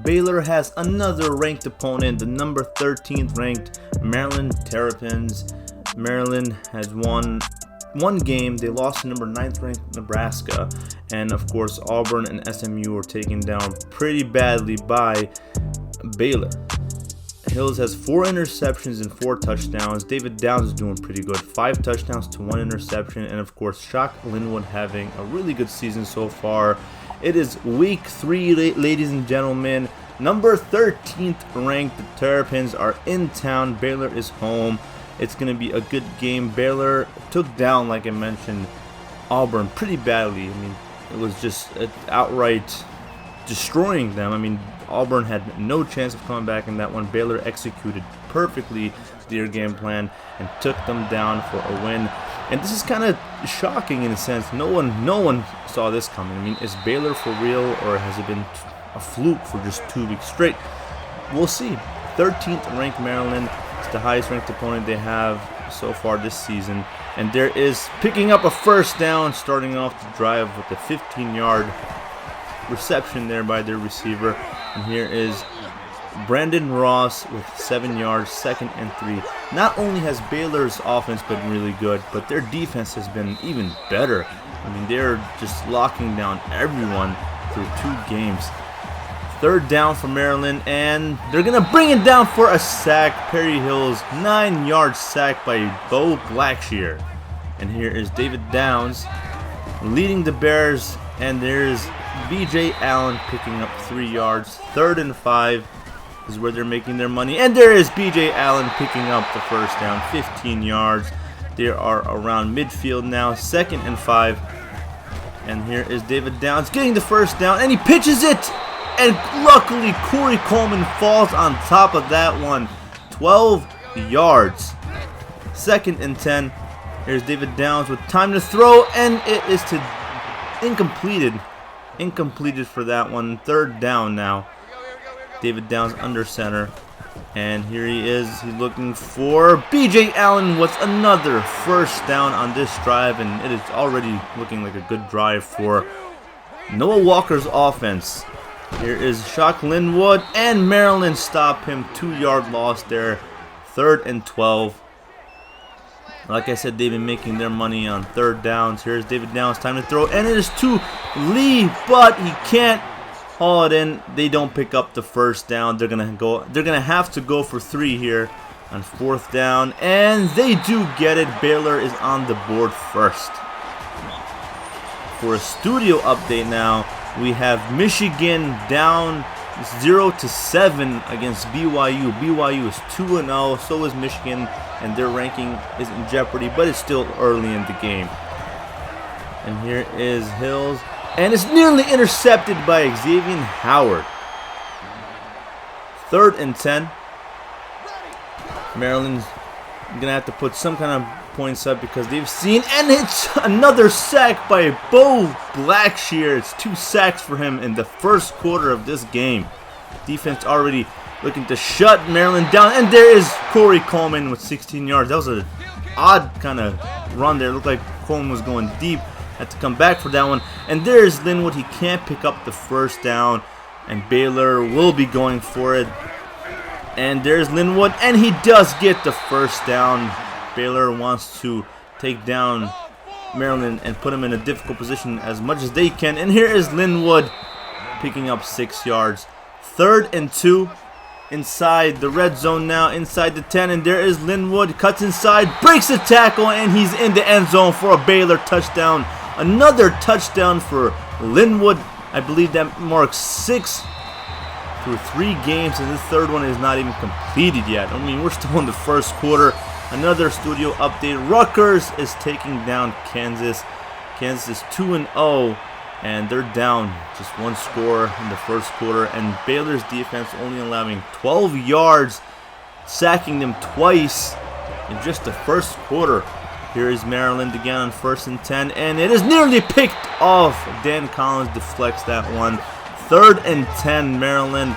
Baylor has another ranked opponent, the number 13th ranked Maryland Terrapins. Maryland has won one game. They lost to number 9th ranked Nebraska. And of course, Auburn and SMU were taken down pretty badly by Baylor. Hills has 4 interceptions and 4 touchdowns. David Downs is doing pretty good. 5 touchdowns to 1 interception. And of course, Shock Linwood having a really good season so far. It is week 3, ladies and gentlemen. Number 13th ranked, the Terrapins are in town. Baylor is home. It's going to be a good game. Baylor took down, like I mentioned, Auburn pretty badly. I mean, it was just outright destroying them. I mean, Auburn had no chance of coming back in that one. Baylor executed perfectly their game plan and took them down for a win. And this is kind of shocking in a sense. No one saw this coming. I mean, is Baylor for real, or has it been a fluke for just 2 weeks straight? We'll see. 13th ranked Maryland is the highest ranked opponent they have so far this season. And there is picking up a first down, starting off the drive with a 15-yard reception there by their receiver. And here is Brandon Ross with 7 yards, 2nd and 3. Not only has Baylor's offense been really good, but their defense has been even better. I mean, they're just locking down everyone through 2 games. 3rd down for Maryland, and they're going to bring it down for a sack. Perry Hill's 9-yard sack by Bo Blackshear. And here is David Downs leading the Bears, and there's B.J. Allen picking up 3 yards. 3rd and 5 is where they're making their money. And there is B.J. Allen picking up the first down, 15 yards. They are around midfield now, 2nd and 5. And here is David Downs getting the first down, and he pitches it. And luckily, Corey Coleman falls on top of that one. 12 yards. 2nd and 10. Here's David Downs with time to throw, and it is incompleted. Incompleted for that one. 3rd down now. David Downs under center. And here he is. He's looking for B.J. Allen with another first down on this drive. And it is already looking like a good drive for Noah Walker's offense. Here is Shock Linwood, and Maryland stop him. 2-yard loss there. 3rd and 12. Like I said, they've been making their money on 3rd downs. Here's David Downs, time to throw, and it is to Lee, but he can't haul it in. They don't pick up the first down. They're gonna have to go for 3 here on 4th down, and they do get it. Baylor is on the board first. For a studio update now, we have Michigan down 0-7 against BYU. BYU is 2-0, so is Michigan, and their ranking is in jeopardy, but it's still early in the game. And here is Hills, and it's nearly intercepted by Xavier Howard. 3rd and 10. Maryland's gonna have to put some kind of points up because they've seen, and it's another sack by Bo Blackshear. It's 2 sacks for him in the first quarter of this game. Defense already looking to shut Maryland down, and there is Corey Coleman with 16 yards. That was an odd kind of run there. It looked like Coleman was going deep. Had to come back for that one. And there's Linwood. He can't pick up the first down, and Baylor will be going for it. And there's Linwood, and he does get the first down. Baylor wants to take down Maryland and put him in a difficult position as much as they can. And here is Linwood picking up 6 yards. 3rd and 2 inside the red zone now, inside the 10. And there is Linwood, cuts inside, breaks the tackle, and he's in the end zone for a Baylor touchdown. Another touchdown for Linwood. I believe that marks 6 through 3 games, and the 3rd one is not even completed yet. I mean, we're still in the first quarter. Another studio update. Rutgers is taking down Kansas. Kansas is 2-0, and they're down just 1 score in the first quarter. And Baylor's defense only allowing 12 yards, sacking them twice in just the first quarter. Here is Maryland again on 1st and 10, and it is nearly picked off. Dan Collins deflects that one. 3rd and 10, Maryland.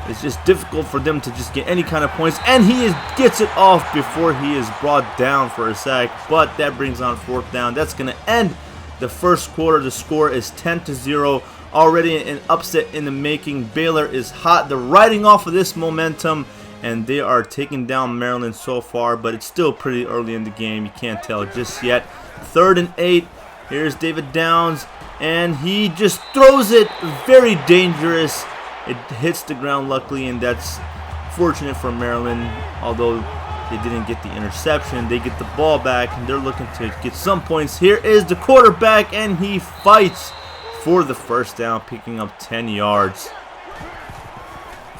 It's just difficult for them to just get any kind of points, and he gets it off before he is brought down for a sack. But that brings on 4th down. That's going to end the first quarter. The score is 10-0. Already an upset in the making. Baylor is hot. They're riding off of this momentum, and they are taking down Maryland so far, but it's still pretty early in the game. You can't tell just yet. 3rd and 8. Here's David Downs, and he just throws it. Very dangerous. It hits the ground luckily, and that's fortunate for Maryland, although they didn't get the interception. They get the ball back, and they're looking to get some points. Here is the quarterback, and he fights for the first down, picking up 10 yards.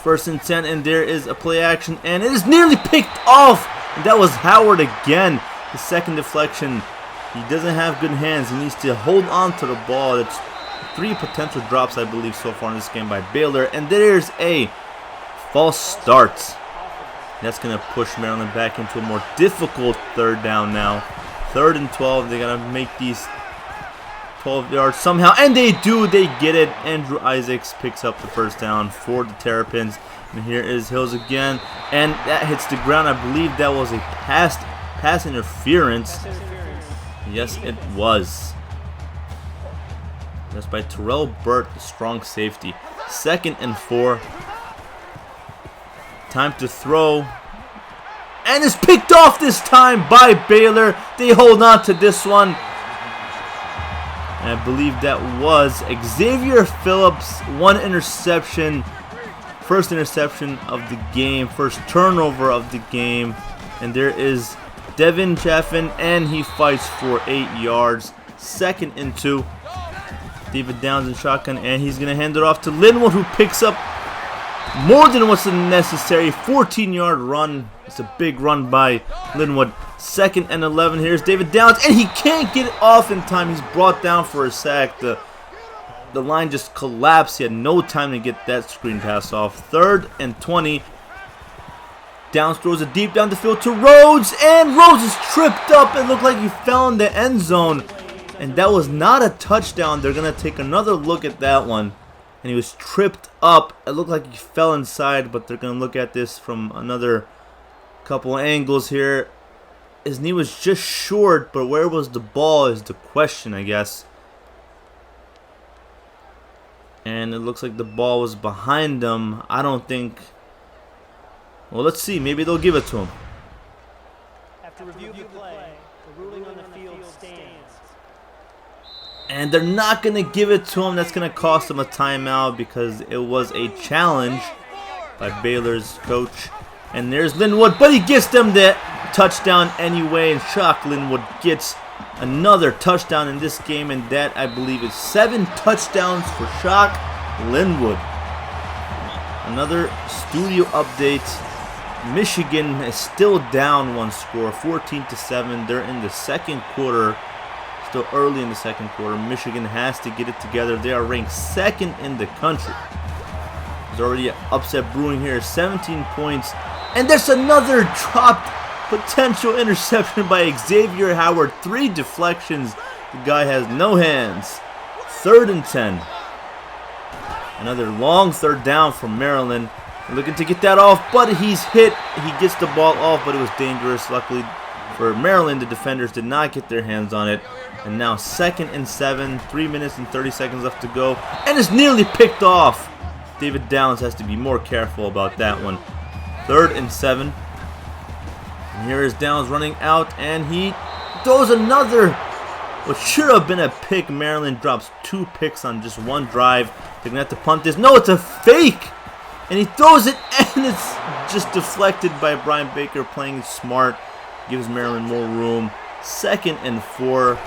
1st and 10, and there is a play action, and it is nearly picked off. And that was Howard again. The second deflection. He doesn't have good hands. He needs to hold on to the ball. It's 3 potential drops, I believe, so far in this game by Baylor. And there's a false start. That's going to push Maryland back into a more difficult 3rd down now. 3rd and 12. They got to make these 12 yards somehow. And they do. They get it. Andrew Isaacs picks up the first down for the Terrapins. And here is Hills again. And that hits the ground. I believe that was a pass interference. Yes, it was. That's by Terrell Burt, the strong safety. 2nd and 4. Time to throw. And it's picked off this time by Baylor. They hold on to this one. And I believe that was Xavier Phillips. 1 interception. First interception of the game. First turnover of the game. And there is Devin Chaffin, and he fights for 8 yards. 2nd and 2. David Downs in shotgun, and he's going to hand it off to Linwood, who picks up more than what's necessary. 14-yard run. It's a big run by Linwood. 2nd and 11. Here's David Downs, and he can't get it off in time. He's brought down for a sack. The line just collapsed. He had no time to get that screen pass off. 3rd and 20. Downs throws it deep down the field to Rhodes, and Rhodes is tripped up. It looked like he fell in the end zone, and that was not a touchdown. They're going to take another look at that one, and he was tripped up. It looked like he fell inside, but they're going to look at this from another couple angles here. His knee was just short, but where was the ball is the question, I guess. And it looks like the ball was behind him. I don't think... Well, let's see. Maybe they'll give it to him. After review of the play, the ruling on the field stands. And they're not going to give it to him. That's going to cost him a timeout because it was a challenge by Baylor's coach. And there's Linwood, but he gets them the touchdown anyway. And Shock Linwood gets another touchdown in this game. And that, I believe, is 7 touchdowns for Shock Linwood. Another studio update. Michigan is still down 1 score, 14-7. They're in the 2nd quarter, still early in the 2nd quarter. Michigan has to get it together. They are ranked 2nd in the country. There's already an upset brewing here, 17 points. And there's another dropped potential interception by Xavier Howard. 3 deflections. The guy has no hands. 3rd and 10. Another long 3rd down from Maryland. Looking to get that off, but he's hit. He gets the ball off, but it was dangerous. Luckily for Maryland, the defenders did not get their hands on it. And now 2nd and 7, 3 minutes and 30 seconds left to go. And it's nearly picked off. David Downs has to be more careful about that one. 3rd and 7. And here is Downs running out, and he throws another, what should have been a pick. Maryland drops 2 picks on just 1 drive. They're going to have to punt this. No, it's a fake. And he throws it, and it's just deflected by Brian Baker, playing smart. Gives Maryland more room. 2nd and 4.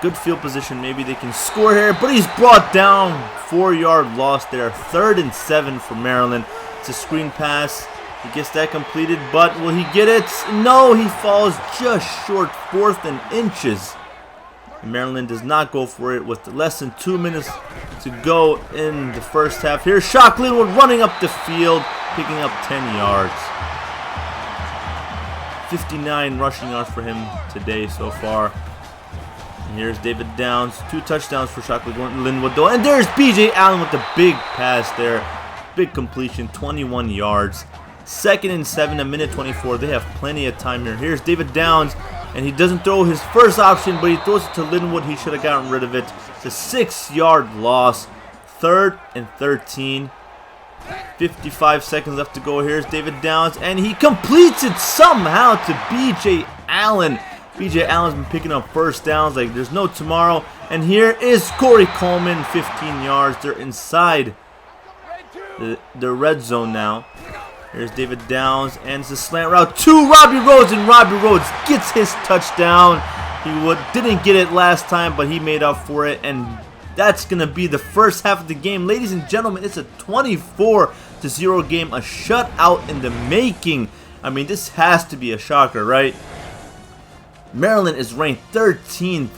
Good field position. Maybe they can score here, but he's brought down. 4-yard loss there. 3rd and 7 for Maryland. It's a screen pass. He gets that completed, but will he get it? No, he falls just short. 4th and inches. Maryland does not go for it with less than 2 minutes to go in the first half. Here's Shock Linwood running up the field, picking up 10 yards. 59 rushing yards for him today so far. And here's David Downs. 2 touchdowns for Shock Linwood though. And there's B.J. Allen with the big pass there. Big completion, 21 yards. 2nd and 7, a minute 24. They have plenty of time here. Here's David Downs. And he doesn't throw his first option, but he throws it to Linwood. He should have gotten rid of it. It's a 6-yard loss. 3rd and 13. 55 seconds left to go. Here's David Downs, and he completes it somehow to B.J. Allen. B.J. Allen's been picking up first downs like there's no tomorrow. And here is Corey Coleman, 15 yards. They're inside the red zone now. Here's David Downs, and it's a slant route to Robbie Rhodes, and Robbie Rhodes gets his touchdown. He didn't get it last time, but he made up for it, and that's going to be the first half of the game. Ladies and gentlemen, it's a 24-0 game, a shutout in the making. I mean, this has to be a shocker, right? Maryland is ranked 13th.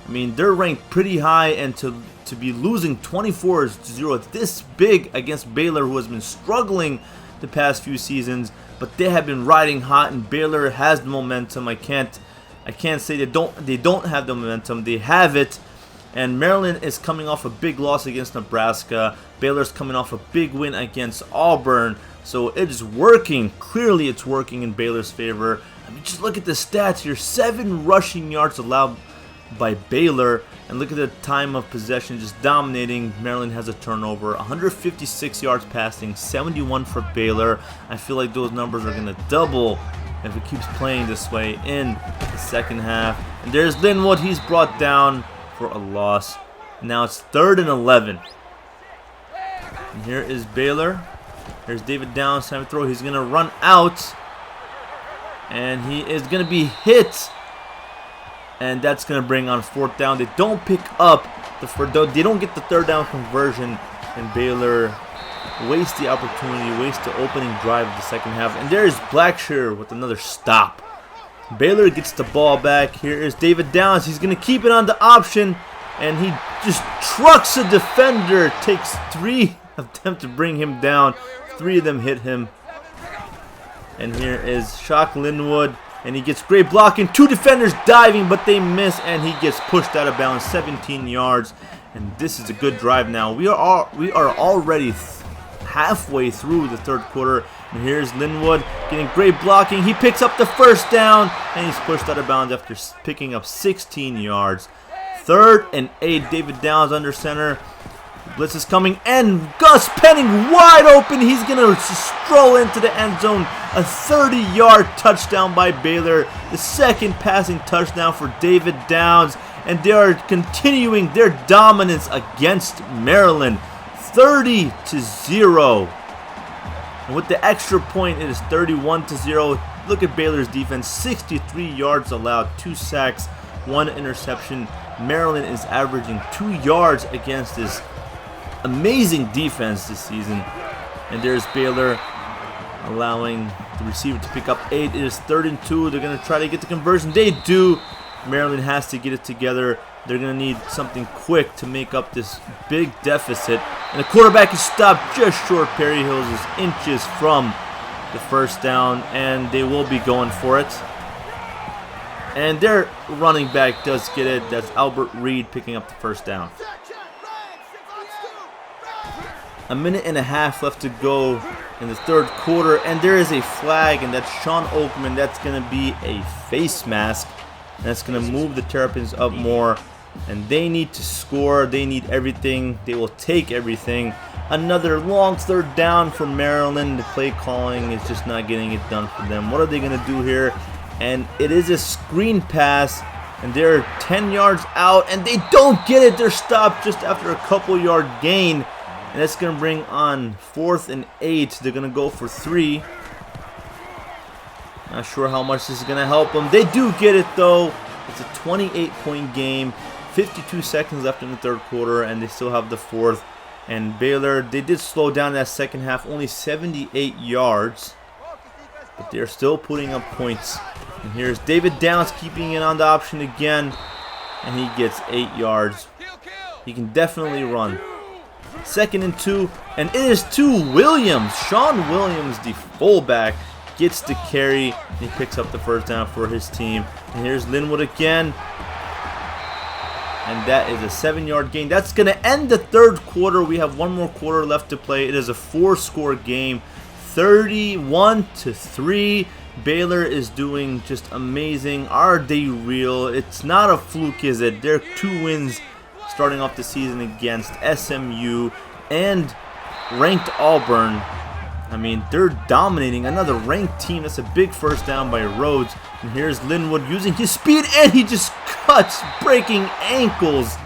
I mean, they're ranked pretty high, and to be losing 24-0 this big against Baylor, who has been struggling the past few seasons, but they have been riding hot, and Baylor has the momentum. I can't say they don't have the momentum. They have it. And Maryland is coming off a big loss against Nebraska. Baylor's coming off a big win against Auburn. So it is working. Clearly it's working in Baylor's favor. I mean, just look at the stats here. 7 rushing yards allowed by Baylor. And look at the time of possession, just dominating. Maryland has a turnover. 156 yards passing, 71 for Baylor. I feel like those numbers are going to double if it keeps playing this way in the second half. And there's Linwood. He's brought down for a loss. Now it's 3rd and 11. And here is Baylor. Here's David Downs. Time to throw. He's going to run out. And he is going to be hit. And that's going to bring on 4th down. They don't pick up they don't get the 3rd down conversion, and Baylor wastes the opportunity, wastes the opening drive of the second half. And there's Blackshear with another stop. Baylor gets the ball back. Here is David Downs. He's going to keep it on the option, and he just trucks a defender. Takes 3 of them to bring him down. 3 of them hit him. And here is Shock Linwood. And he gets great blocking. 2 defenders diving, but they miss, and he gets pushed out of bounds, 17 yards. And this is a good drive now. We are already halfway through the 3rd quarter. And here's Linwood getting great blocking. He picks up the 1st down, and he's pushed out of bounds after picking up 16 yards. 3rd and 8. David Downs under center. Blitz is coming, and Gus Penning wide open. He's going to stroll into the end zone. A 30-yard touchdown by Baylor. The 2nd passing touchdown for David Downs. And they are continuing their dominance against Maryland. 30-0. And with the extra point, it is 31-0. Look at Baylor's defense. 63 yards allowed, 2 sacks, 1 interception. Maryland is averaging 2 yards against this amazing defense this season. And there's Baylor allowing the receiver to pick up 8. It is 3rd and 2. They're going to try to get the conversion. They do. Maryland has to get it together. They're going to need something quick to make up this big deficit. And the quarterback is stopped just short. Perry Hills is inches from the 1st down, and they will be going for it. And their running back does get it. That's Albert Reed picking up the 1st down. A minute and a half left to go in the 3rd quarter, and there is a flag, and that's Sean Oakman. That's going to be a face mask, and that's going to move the Terrapins up more, and they need to score. They need everything. They will take everything. Another long 3rd down for Maryland. The play calling is just not getting it done for them. What are they going to do here? And it is a screen pass, and they're 10 yards out, and they don't get it. They're stopped just after a couple-yard gain. And that's going to bring on 4th and 8. They're going to go for 3. Not sure how much this is going to help them. They do get it, though. It's a 28-point game. 52 seconds left in the 3rd quarter, and they still have the 4th. And Baylor, they did slow down that second half. Only 78 yards. But they're still putting up points. And here's David Downs keeping it on the option again. And he gets 8 yards. He can definitely run. 2nd and 2, and it is to Williams. Sean Williams, the fullback, gets the carry, and he picks up the 1st down for his team. And here's Linwood again, and that is a 7-yard gain. That's going to end the 3rd quarter. We have 1 more quarter left to play. It is a 4-score game, 31-3. Baylor is doing just amazing. Are they real? It's not a fluke, is it? They're 2 wins starting off the season against SMU and ranked Auburn. I mean, they're dominating another ranked team. That's a big first down by Rhodes. And here's Linwood using his speed, and he just cuts, breaking ankles.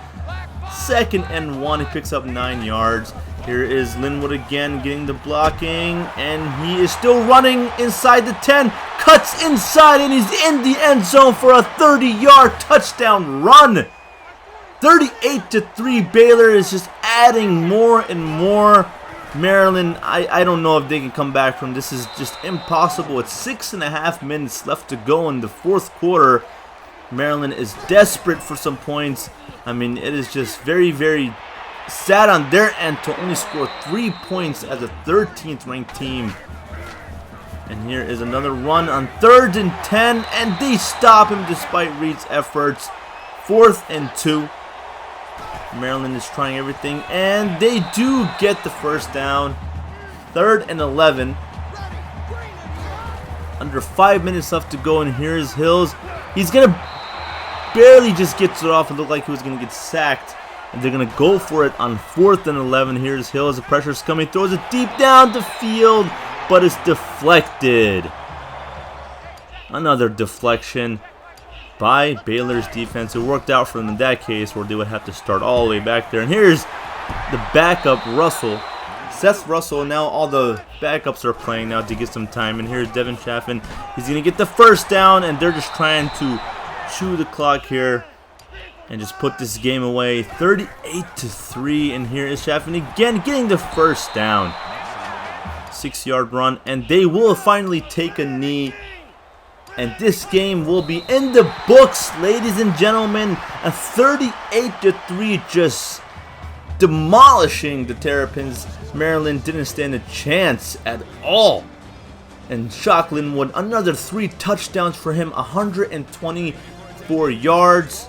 2nd and 1. He picks up 9 yards. Here is Linwood again getting the blocking, and he is still running inside the 10. Cuts inside, and he's in the end zone for a 30-yard touchdown run. 38-3. Baylor is just adding more and more. Maryland, I don't know if they can come back from this. Is just impossible. It's 6.5 minutes left to go in the 4th quarter. Maryland is desperate for some points. I mean, it is just very, very sad on their end to only score 3 points as a 13th ranked team. And here is another run on 3rd and 10, and they stop him despite Reed's efforts. 4th and 2. Maryland is trying everything, and they do get the first down. 3rd and 11. Under 5 minutes left to go, and here's Hills. He's gonna barely just gets it off and looked like he was gonna get sacked. And they're gonna go for it on 4th and 11. Here's Hills. The pressure's coming, throws it deep down the field, but it's deflected. Another deflection by Baylor's defense. It worked out for them in that case, where they would have to start all the way back there. And here's the backup, Russell. Seth Russell. Now all the backups are playing now to get some time. And here's Devin Chaffin. He's going to get the first down, and they're just trying to chew the clock here and just put this game away. 38-3. And here is Chaffin again getting the first down. 6-yard run, and they will finally take a knee. And this game will be in the books, ladies and gentlemen. A 38-3, just demolishing the Terrapins. Maryland didn't stand a chance at all. And Shock Linwood, another 3 touchdowns for him, 124 yards.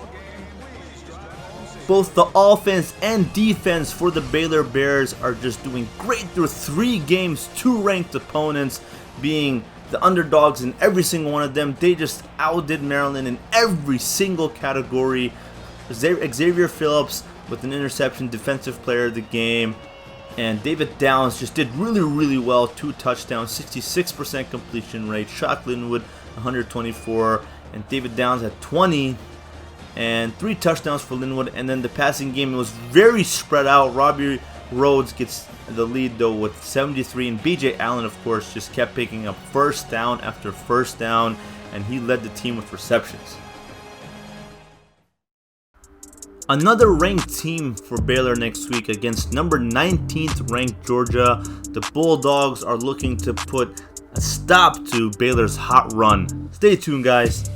Both the offense and defense for the Baylor Bears are just doing great through 3 games, 2 ranked opponents being the underdogs in every single one of them. They just outdid Maryland in every single category. Xavier Phillips with an interception, defensive player of the game. And David Downs just did really, really well. 2 touchdowns, 66% completion rate. Shock Linwood, 124. And David Downs had 20. And 3 touchdowns for Linwood. And then the passing game was very spread out. Robbie Rhodes gets the lead though with 73, and BJ Allen, of course, just kept picking up first down after first down, and he led the team with receptions. Another ranked team for Baylor next week against number 19th ranked Georgia. The Bulldogs are looking to put a stop to Baylor's hot run. Stay tuned, guys.